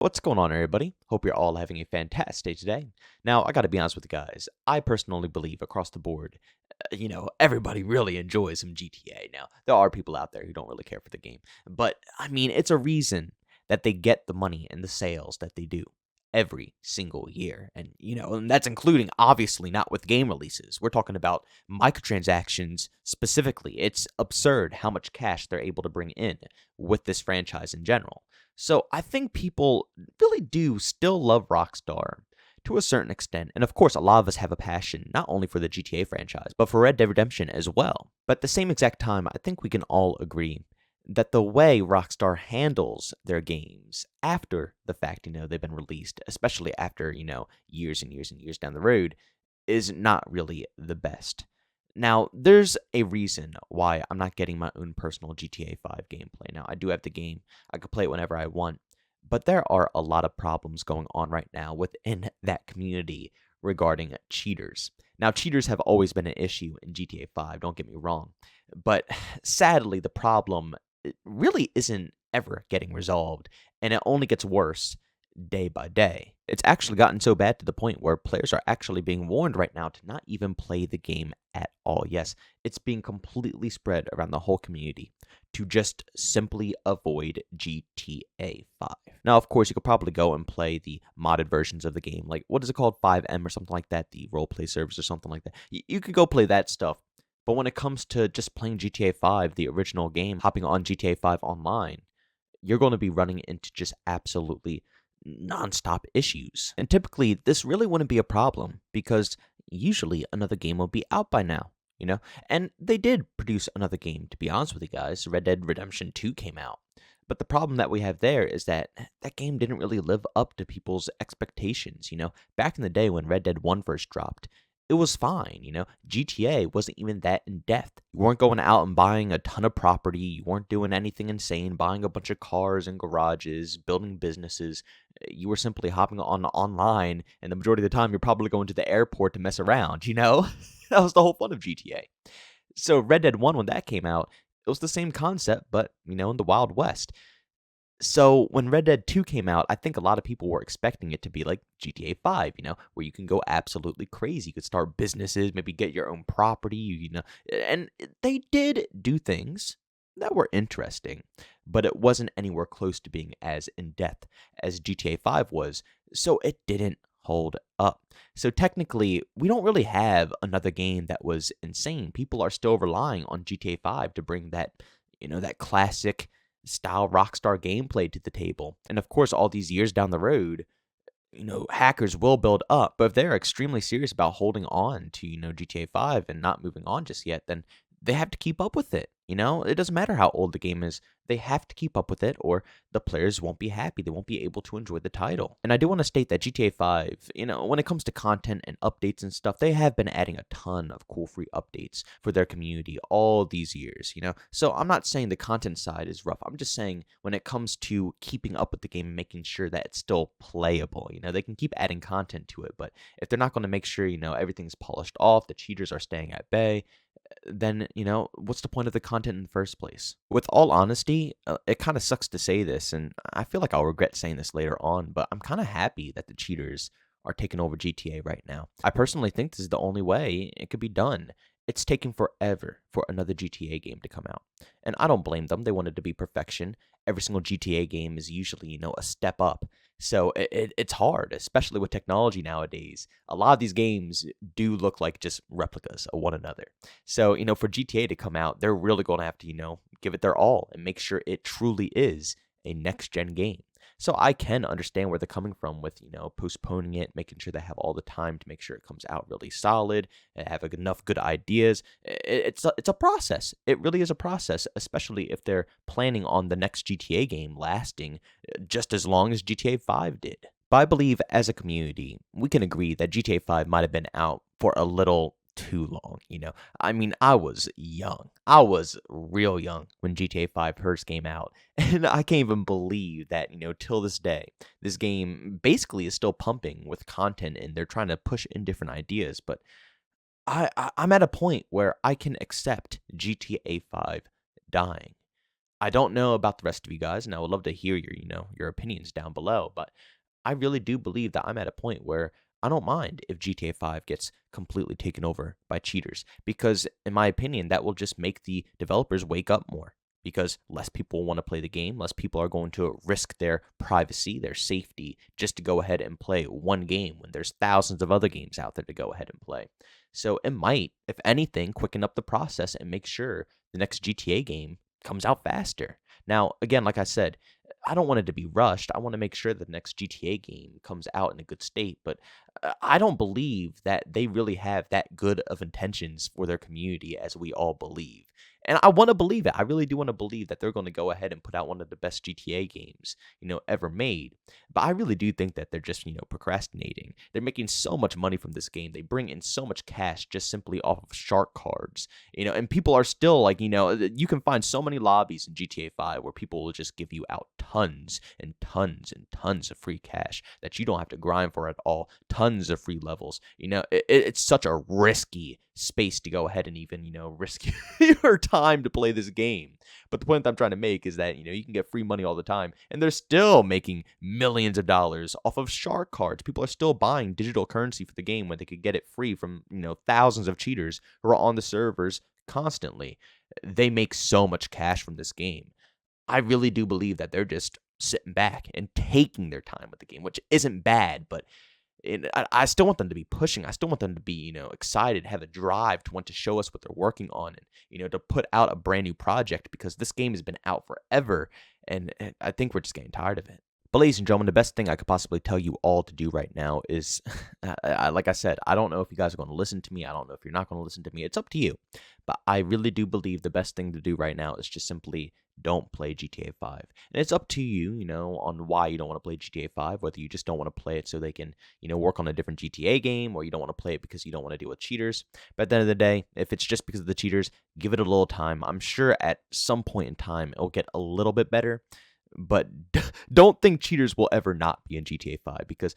What's going on, everybody? Hope you're all having a fantastic day today. Now, I gotta be honest with you guys. I personally believe across the board, everybody really enjoys some GTA. Now, there are people out there who don't really care for the game, but I mean, it's a reason that they get the money and the sales that they do every single year. And that's including obviously not with game releases. We're talking about microtransactions specifically. It's absurd how much cash they're able to bring in with this franchise in general. So I think people really do still love Rockstar to a certain extent. And of course, a lot of us have a passion not only for the GTA franchise, but for Red Dead Redemption as well. But at the same exact time, I think we can all agree that the way Rockstar handles their games after the fact, they've been released, especially after, years and years and years down the road, is not really the best. Now, there's a reason why I'm not getting my own personal GTA 5 gameplay. Now, I do have the game. I could play it whenever I want. But there are a lot of problems going on right now within that community regarding cheaters. Now, cheaters have always been an issue in GTA 5, don't get me wrong. But sadly, the problem really isn't ever getting resolved, and it only gets worse day by day. It's actually gotten so bad to the point where players are actually being warned right now to not even play the game at all. Yes, it's being completely spread around the whole community to just simply avoid GTA 5. Now, of course, you could probably go and play the modded versions of the game, like, what is it called, 5M or something like that, the roleplay service or something like that. You could go play that stuff. But when it comes to just playing GTA 5, the original game, hopping on GTA 5 online, you're going to be running into just absolutely nonstop issues. And typically, this really wouldn't be a problem because usually another game will be out by now, you know? And they did produce another game, to be honest with you guys. Red Dead Redemption 2 came out. But the problem that we have there is that that game didn't really live up to people's expectations, Back in the day when Red Dead 1 first dropped, it was fine. GTA wasn't even that in depth. You weren't going out and buying a ton of property. You weren't doing anything insane, buying a bunch of cars and garages, building businesses. You were simply hopping on online, and the majority of the time, you're probably going to the airport to mess around. That was the whole fun of GTA. So Red Dead 1, when that came out, it was the same concept, but, in the Wild West. So when Red Dead 2 came out, I think a lot of people were expecting it to be like GTA 5, where you can go absolutely crazy. You could start businesses, maybe get your own property, and they did do things that were interesting, but it wasn't anywhere close to being as in-depth as GTA 5 was, so it didn't hold up. So technically, we don't really have another game that was insane. People are still relying on GTA 5 to bring that classic style Rockstar gameplay to the table. And of course, all these years down the road, hackers will build up. But if they're extremely serious about holding on to, GTA 5 and not moving on just yet, then they have to keep up with it. It doesn't matter how old the game is. They have to keep up with it or the players won't be happy. They won't be able to enjoy the title. And I do want to state that GTA 5, when it comes to content and updates and stuff, they have been adding a ton of cool free updates for their community all these years. So I'm not saying the content side is rough. I'm just saying when it comes to keeping up with the game and making sure that it's still playable, they can keep adding content to it. But if they're not going to make sure, everything's polished off, the cheaters are staying at bay, then, what's the point of the content in the first place? With all honesty, it kind of sucks to say this, and I feel like I'll regret saying this later on, but I'm kind of happy that the cheaters are taking over GTA right now. I personally think this is the only way it could be done. It's taking forever for another GTA game to come out. And I don't blame them. They wanted to be perfection. Every single GTA game is usually, a step up. So it's hard, especially with technology nowadays. A lot of these games do look like just replicas of one another. So, for GTA to come out, they're really going to have to, give it their all and make sure it truly is a next-gen game. So I can understand where they're coming from with, postponing it, making sure they have all the time to make sure it comes out really solid, and have enough good ideas. It's a process. It really is a process, especially if they're planning on the next GTA game lasting just as long as GTA 5 did. But I believe as a community, we can agree that GTA 5 might have been out for a little too long. I mean, I was young. I was real young when GTA 5 first came out. And I can't even believe that, till this day, this game basically is still pumping with content and they're trying to push in different ideas. But I'm at a point where I can accept GTA 5 dying. I don't know about the rest of you guys, and I would love to hear your opinions down below, but I really do believe that I'm at a point where I don't mind if GTA 5 gets completely taken over by cheaters because in my opinion that will just make the developers wake up more because less people want to play the game, less people are going to risk their privacy, their safety just to go ahead and play one game when there's thousands of other games out there to go ahead and play. So it might, if anything, quicken up the process and make sure the next GTA game comes out faster. Now, again, like I said, I don't want it to be rushed. I want to make sure the next GTA game comes out in a good state, but I don't believe that they really have that good of intentions for their community as we all believe. And I want to believe it. I really do want to believe that they're going to go ahead and put out one of the best GTA games, ever made. But I really do think that they're just, procrastinating. They're making so much money from this game. They bring in so much cash just simply off of shark cards, and people are still like, you can find so many lobbies in GTA 5 where people will just give you out tons and tons and tons of free cash that you don't have to grind for at all. Tons of free levels. It's such a risky space to go ahead and even, risk your time to play this game. But the point that I'm trying to make is that, you can get free money all the time, and they're still making millions of dollars off of shark cards. People are still buying digital currency for the game when they could get it free from, thousands of cheaters who are on the servers constantly. They make so much cash from this game. I really do believe that they're just sitting back and taking their time with the game, which isn't bad, but I still want them to be pushing. I still want them to be, excited, have a drive to want to show us what they're working on and, to put out a brand new project because this game has been out forever. And I think we're just getting tired of it. But ladies and gentlemen, the best thing I could possibly tell you all to do right now is, like I said, I don't know if you guys are going to listen to me. I don't know if you're not going to listen to me. It's up to you. But I really do believe the best thing to do right now is just simply don't play GTA 5. And it's up to you, on why you don't want to play GTA 5, whether you just don't want to play it so they can, work on a different GTA game, or you don't want to play it because you don't want to deal with cheaters. But at the end of the day, if it's just because of the cheaters, give it a little time. I'm sure at some point in time, it'll get a little bit better. But don't think cheaters will ever not be in GTA 5 because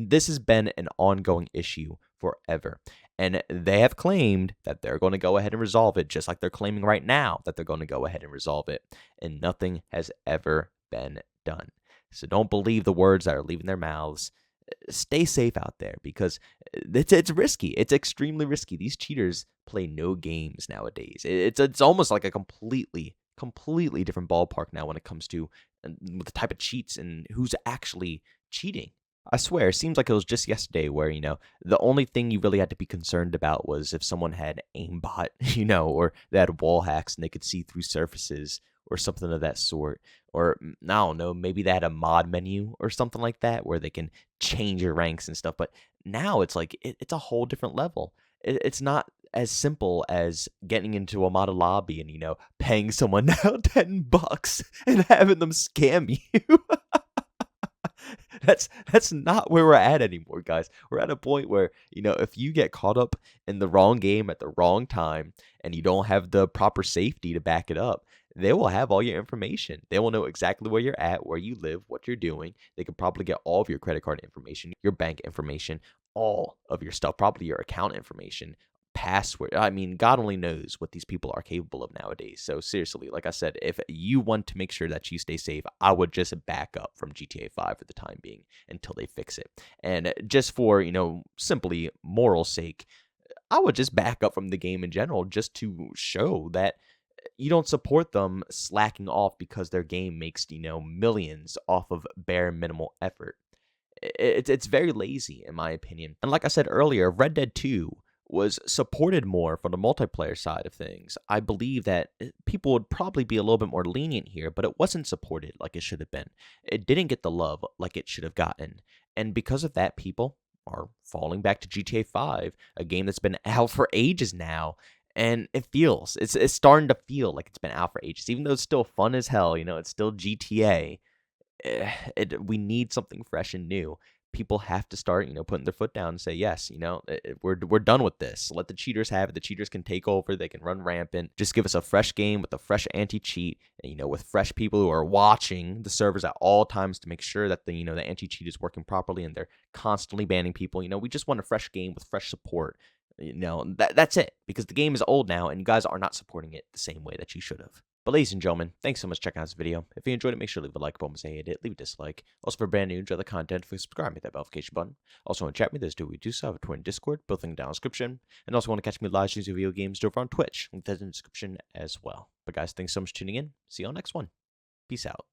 this has been an ongoing issue forever. And they have claimed that they're going to go ahead and resolve it, just like they're claiming right now that they're going to go ahead and resolve it. And nothing has ever been done. So don't believe the words that are leaving their mouths. Stay safe out there because it's risky. It's extremely risky. These cheaters play no games nowadays. It's almost like a completely different ballpark now when it comes to the type of cheats and who's actually cheating. I swear, it seems like it was just yesterday where, the only thing you really had to be concerned about was if someone had aimbot, or they had wall hacks and they could see through surfaces or something of that sort. Or, I don't know, maybe they had a mod menu or something like that where they can change your ranks and stuff. But now it's like, it's a whole different level. It's not as simple as getting into a modded lobby and, paying someone now $10 and having them scam you. That's not where we're at anymore, guys. We're at a point where, if you get caught up in the wrong game at the wrong time and you don't have the proper safety to back it up, they will have all your information. They will know exactly where you're at, where you live, what you're doing. They could probably get all of your credit card information, your bank information, all of your stuff, probably your account information, password. I mean, God only knows what these people are capable of nowadays. So seriously, like I said, if you want to make sure that you stay safe, I would just back up from GTA 5 for the time being until they fix it. And just for, simply moral sake, I would just back up from the game in general just to show that you don't support them slacking off because their game makes, millions off of bare minimal effort. It's very lazy, in my opinion. And like I said earlier, Red Dead 2 was supported more from the multiplayer side of things. I believe that people would probably be a little bit more lenient here, but it wasn't supported like it should have been. It didn't get the love like it should have gotten. And because of that, people are falling back to GTA 5, a game that's been out for ages now. And it's starting to feel like it's been out for ages, even though it's still fun as hell. It's still GTA. We need something fresh and new. People have to start, putting their foot down and say, yes, we're done with this. Let the cheaters have it. The cheaters can take over. They can run rampant. Just give us a fresh game with a fresh anti-cheat, with fresh people who are watching the servers at all times to make sure that the anti-cheat is working properly and they're constantly banning people. We just want a fresh game with fresh support. That's it, because the game is old now and you guys are not supporting it the same way that you should have. But ladies and gentlemen, thanks so much for checking out this video. If you enjoyed it, make sure to leave a like button, say hate it, leave a dislike. Also, for brand new, enjoy the content, please subscribe, hit that notification button. Also, want to chat with me, there's we do so, have a Twitter and Discord, both in the down description. And also want to catch me live streams of video games over on Twitch, link that's in the description as well. But guys, thanks so much for tuning in. See you on the next one. Peace out.